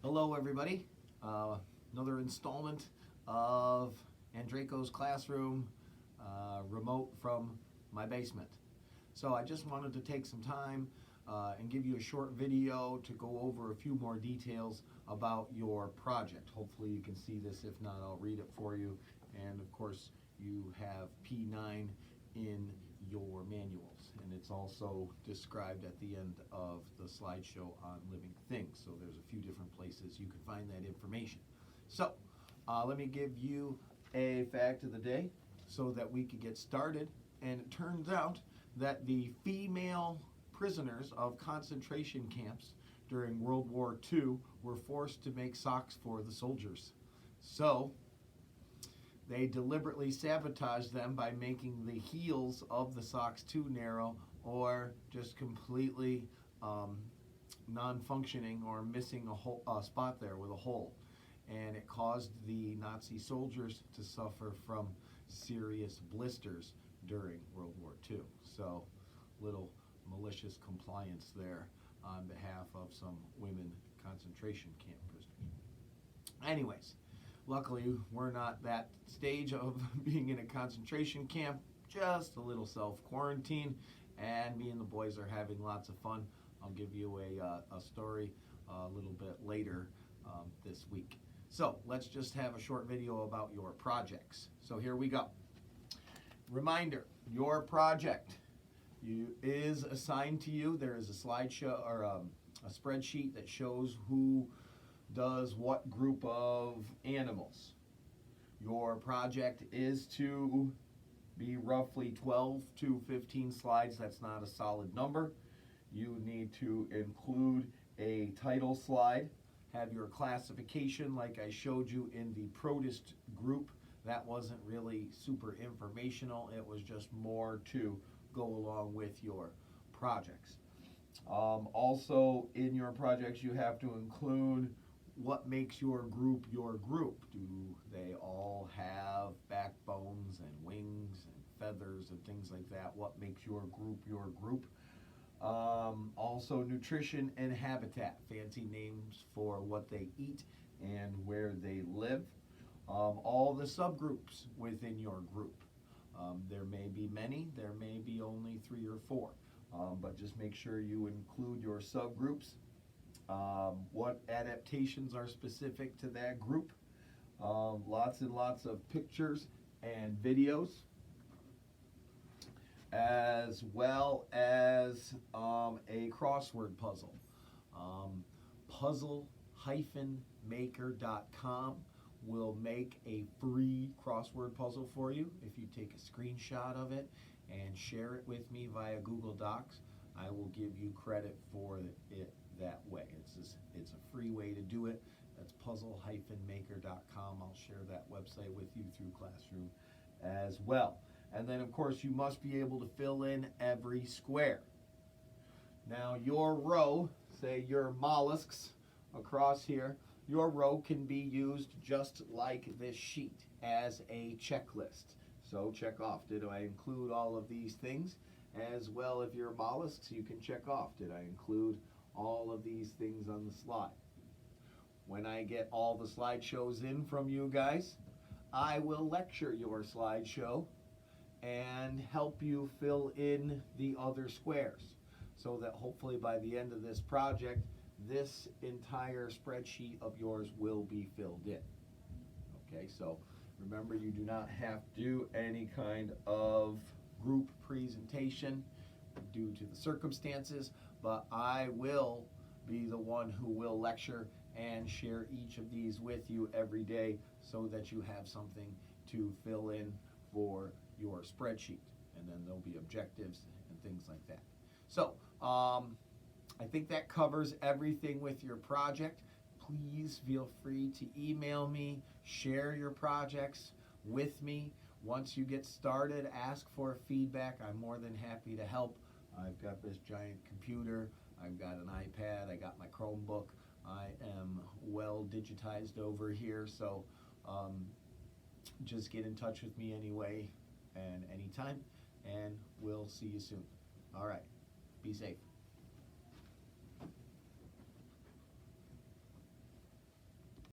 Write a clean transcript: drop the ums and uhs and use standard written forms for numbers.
Hello, everybody. Another installment of Andraco's Classroom, remote from my basement. So I just wanted to take some time and give you a short video to go over a few more details about your project. Hopefully you can see this. If not, I'll read it for you. And of course, you have P9 in your manuals, and it's also described at the end of the slideshow on living things. So there's a few different places you can find that information. So let me give you a fact of the day so that we could get started. And it turns out that the female prisoners of concentration camps during World War II were forced to make socks for the soldiers. So they deliberately sabotaged them by making the heels of the socks too narrow or just completely non-functioning or missing a spot there with a hole. And it caused the Nazi soldiers to suffer from serious blisters during World War II. So little malicious compliance there on behalf of some women concentration camp prisoners. Anyways, luckily, we're not that stage of being in a concentration camp, just a little self-quarantine, and me and the boys are having lots of fun. I'll give you a story a little bit later this week. So let's just have a short video about your projects. So here we go. Reminder, your project is assigned to you. There is a slideshow or a spreadsheet that shows who does what group of animals. Your project is to be roughly 12 to 15 slides. That's not a solid number. You need to include a title slide, have your classification like I showed you in the protist group. That wasn't really super informational. It was just more to go along with your projects. Also in your projects you have to include what makes your group your group. Do they all have backbones and wings and feathers and things like that? What makes your group your group? Also nutrition and habitat, fancy names for what they eat and where they live. All the subgroups within your group. There may be many, there may be only 3 or 4, but just make sure you include your subgroups. What adaptations are specific to that group. Lots and lots of pictures and videos, as well as a crossword puzzle. Puzzle-maker.com will make a free crossword puzzle for you. If you take a screenshot of it and share it with me via Google Docs, I will give you credit for it that way. It's a free way to do it. That's puzzle-maker.com. I'll share that website with you through Classroom as well. And then of course you must be able to fill in every square. Now your row, say your mollusks across here, your row can be used just like this sheet as a checklist. So check off, did I include all of these things? As well, if you're mollusks, you can check off, did I include all of these things on the slide? When I get all the slideshows in from you guys, I will lecture your slideshow and help you fill in the other squares so that hopefully by the end of this project, this entire spreadsheet of yours will be filled in. Okay, so remember, you do not have to do any kind of group presentation due to the circumstances, but I will be the one who will lecture and share each of these with you every day so that you have something to fill in for your spreadsheet. And then there'll be objectives and things like that. So I think that covers everything with your project. Please feel free to email me, share your projects with me. Once you get started, ask for feedback. I'm more than happy to help. I've got this giant computer, I've got an iPad, I got my Chromebook. I am well digitized over here, so just get in touch with me anyway and anytime, and we'll see you soon. All right, be safe.